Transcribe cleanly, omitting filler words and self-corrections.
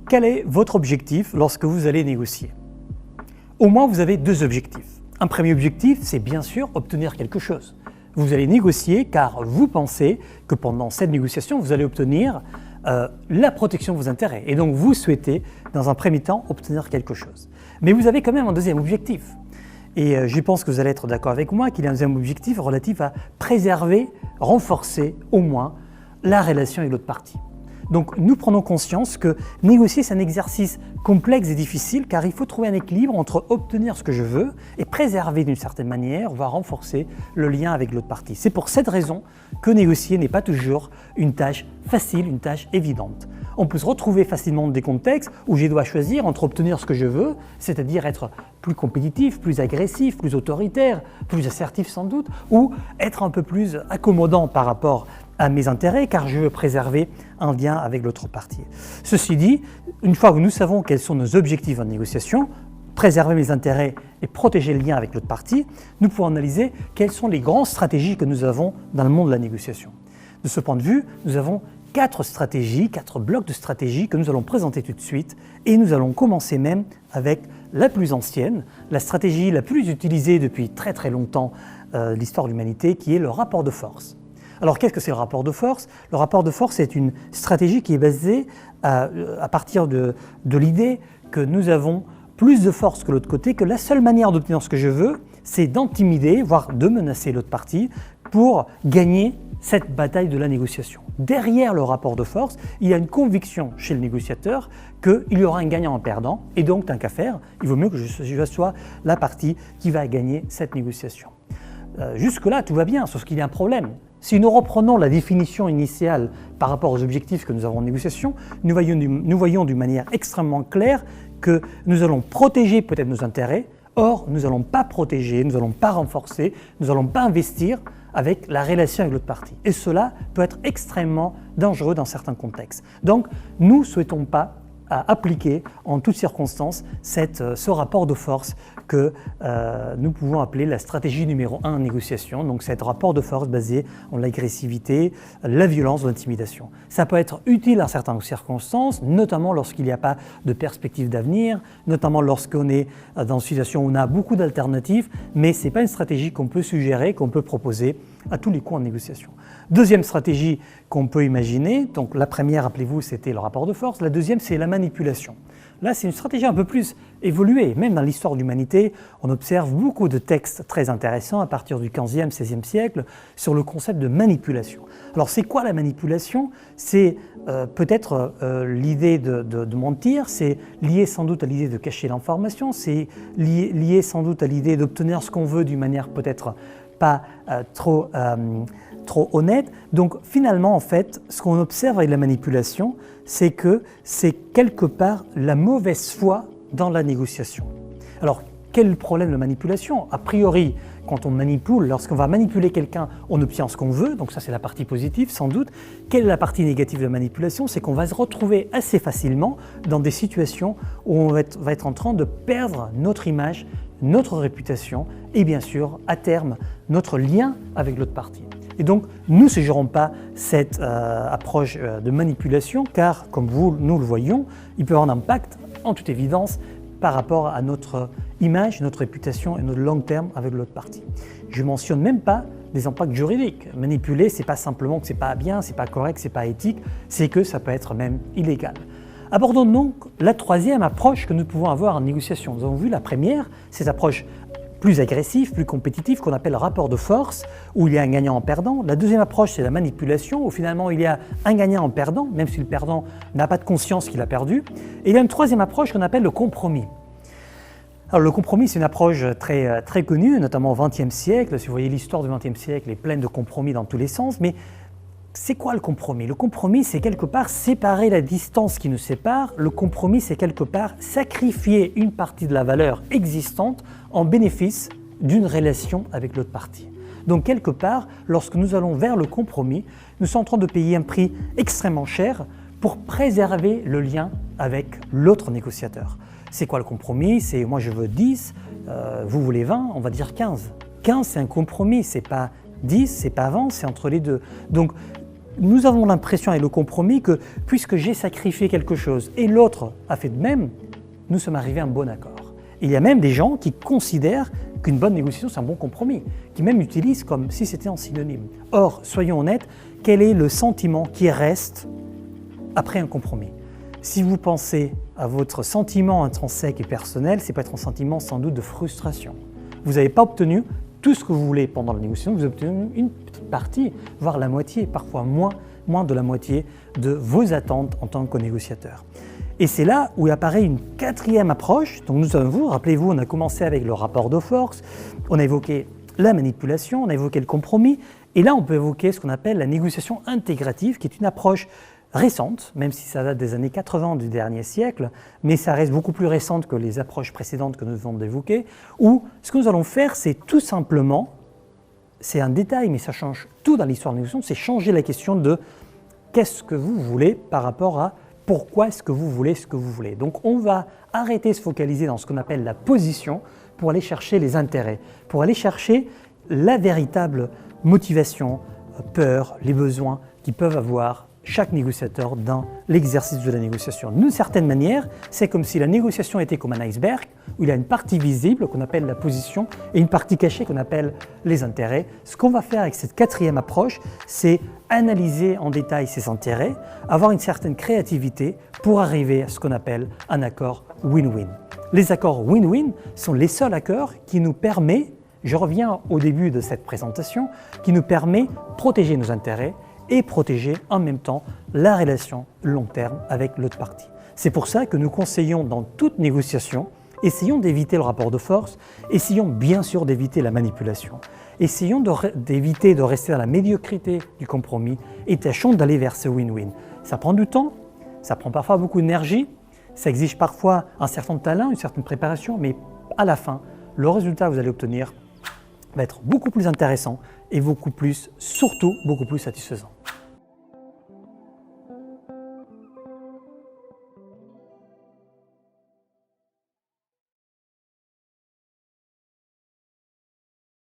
Quel est votre objectif lorsque vous allez négocier? Au moins, vous avez deux objectifs. Un premier objectif, c'est bien sûr obtenir quelque chose. Vous allez négocier car vous pensez que pendant cette négociation, vous allez obtenir la protection de vos intérêts. Et donc, vous souhaitez, dans un premier temps, obtenir quelque chose. Mais vous avez quand même un deuxième objectif. Et je pense que vous allez être d'accord avec moi qu'il y a un deuxième objectif relatif à préserver, renforcer au moins la relation avec l'autre partie. Donc nous prenons conscience que négocier c'est un exercice complexe et difficile car il faut trouver un équilibre entre obtenir ce que je veux et préserver d'une certaine manière, voire renforcer le lien avec l'autre partie. C'est pour cette raison que négocier n'est pas toujours une tâche facile, une tâche évidente. On peut se retrouver facilement dans des contextes où je dois choisir entre obtenir ce que je veux, c'est-à-dire être plus compétitif, plus agressif, plus autoritaire, plus assertif sans doute, ou être un peu plus accommodant par rapport à mes intérêts car je veux préserver un lien avec l'autre partie. Ceci dit, une fois que nous savons quels sont nos objectifs en négociation, préserver mes intérêts et protéger le lien avec l'autre partie, nous pouvons analyser quelles sont les grandes stratégies que nous avons dans le monde de la négociation. De ce point de vue, nous avons 4 stratégies, 4 blocs de stratégies que nous allons présenter tout de suite et nous allons commencer même avec la plus ancienne, la stratégie la plus utilisée depuis très longtemps de l'histoire de l'humanité qui est le rapport de force. Alors qu'est-ce que c'est le rapport de force? Le rapport de force est une stratégie qui est basée à partir de l'idée que nous avons plus de force que l'autre côté, que la seule manière d'obtenir ce que je veux, c'est d'intimider, voire de menacer l'autre partie pour gagner cette bataille de la négociation. Derrière le rapport de force, il y a une conviction chez le négociateur qu'il y aura un gagnant et un perdant, et donc tant qu'à faire, il vaut mieux que je sois la partie qui va gagner cette négociation. Jusque-là, tout va bien, sauf qu'il y a un problème. Si nous reprenons la définition initiale par rapport aux objectifs que nous avons en négociation, nous voyons d'une manière extrêmement claire que nous allons protéger peut-être nos intérêts, or nous n'allons pas protéger, nous n'allons pas renforcer, nous n'allons pas investir avec la relation avec l'autre partie. Et cela peut être extrêmement dangereux dans certains contextes. Donc, nous ne souhaitons pas appliquer en toutes circonstances ce rapport de force que nous pouvons appeler la stratégie numéro 1 en négociation. Donc, c'est un rapport de force basé en l'agressivité, la violence ou l'intimidation. Ça peut être utile dans certaines circonstances, notamment lorsqu'il n'y a pas de perspective d'avenir, notamment lorsqu'on est dans une situation où on a beaucoup d'alternatives, mais ce n'est pas une stratégie qu'on peut suggérer, qu'on peut proposer à tous les coups en négociation. Deuxième stratégie qu'on peut imaginer, donc la première, rappelez-vous, c'était le rapport de force, la deuxième, c'est la manipulation. Là, c'est une stratégie un peu plus évoluée. Même dans l'histoire de l'humanité, on observe beaucoup de textes très intéressants à partir du 15e, 16e siècle sur le concept de manipulation. Alors, c'est quoi la manipulation? C'est peut-être l'idée de mentir, c'est lié sans doute à l'idée de cacher l'information, c'est lié sans doute à l'idée d'obtenir ce qu'on veut d'une manière peut-être pas trop honnête. Donc finalement, en fait, ce qu'on observe avec la manipulation, c'est que c'est quelque part la mauvaise foi dans la négociation. Alors, quel est le problème de manipulation? A priori, quand on manipule, lorsqu'on va manipuler quelqu'un, on obtient ce qu'on veut, donc ça c'est la partie positive sans doute. Quelle est la partie négative de la manipulation? C'est qu'on va se retrouver assez facilement dans des situations où on va être en train de perdre notre image, notre réputation et bien sûr, à terme, notre lien avec l'autre partie. Et donc, nous ne suggérons pas cette approche de manipulation car, comme nous le voyons, il peut avoir un impact, en toute évidence, par rapport à notre image, notre réputation et notre long terme avec l'autre partie. Je ne mentionne même pas des impacts juridiques. Manipuler, ce n'est pas simplement que ce n'est pas bien, ce n'est pas correct, ce n'est pas éthique, c'est que ça peut être même illégal. Abordons donc la troisième approche que nous pouvons avoir en négociation. Nous avons vu la première, cette approche plus agressif, plus compétitif, qu'on appelle rapport de force, où il y a un gagnant en perdant. La deuxième approche, c'est la manipulation, où finalement il y a un gagnant en perdant, même si le perdant n'a pas de conscience qu'il a perdu. Et il y a une troisième approche qu'on appelle le compromis. Alors le compromis, c'est une approche très connue, notamment au XXe siècle. Si vous voyez l'histoire du XXe siècle, elle est pleine de compromis dans tous les sens, mais c'est quoi le compromis? Le compromis, c'est quelque part séparer la distance qui nous sépare. Le compromis, c'est quelque part sacrifier une partie de la valeur existante en bénéfice d'une relation avec l'autre partie. Donc quelque part, lorsque nous allons vers le compromis, nous sommes en train de payer un prix extrêmement cher pour préserver le lien avec l'autre négociateur. C'est quoi le compromis? C'est moi je veux 10, vous voulez 20, on va dire 15. 15, c'est un compromis, c'est pas 10, c'est pas 20, c'est entre les deux. Donc nous avons l'impression avec le compromis que puisque j'ai sacrifié quelque chose et l'autre a fait de même, nous sommes arrivés à un bon accord. Il y a même des gens qui considèrent qu'une bonne négociation, c'est un bon compromis, qui même utilisent comme si c'était en synonyme. Or, soyons honnêtes, quel est le sentiment qui reste après un compromis? Si vous pensez à votre sentiment intrinsèque et personnel, c'est peut-être un sentiment sans doute de frustration. Vous n'avez pas obtenu tout ce que vous voulez pendant la négociation, vous avez obtenu une petite partie, voire la moitié, parfois moins de la moitié de vos attentes en tant que négociateur. Et c'est là où apparaît une quatrième approche. Donc nous avons, rappelez-vous, on a commencé avec le rapport de force, on a évoqué la manipulation, on a évoqué le compromis, et là on peut évoquer ce qu'on appelle la négociation intégrative, qui est une approche récente, même si ça date des années 80 du dernier siècle, mais ça reste beaucoup plus récente que les approches précédentes que nous venons d'évoquer, où ce que nous allons faire, c'est tout simplement, c'est un détail, mais ça change tout dans l'histoire de la négociation, c'est changer la question de qu'est-ce que vous voulez par rapport à pourquoi est-ce que vous voulez ce que vous voulez. Donc on va arrêter de se focaliser dans ce qu'on appelle la position pour aller chercher les intérêts, pour aller chercher la véritable motivation, peur, les besoins qui peuvent avoir chaque négociateur dans l'exercice de la négociation. D'une certaine manière, c'est comme si la négociation était comme un iceberg, où il y a une partie visible qu'on appelle la position et une partie cachée qu'on appelle les intérêts. Ce qu'on va faire avec cette quatrième approche, c'est analyser en détail ces intérêts, avoir une certaine créativité pour arriver à ce qu'on appelle un accord win-win. Les accords win-win sont les seuls accords qui nous permettent, je reviens au début de cette présentation, qui nous permet de protéger nos intérêts et protéger en même temps la relation long terme avec l'autre partie. C'est pour ça que nous conseillons dans toute négociation, essayons d'éviter le rapport de force, essayons bien sûr d'éviter la manipulation, essayons d'éviter de rester dans la médiocrité du compromis et tâchons d'aller vers ce win-win. Ça prend du temps, ça prend parfois beaucoup d'énergie, ça exige parfois un certain talent, une certaine préparation, mais à la fin, le résultat que vous allez obtenir va être beaucoup plus intéressant et surtout beaucoup plus satisfaisant.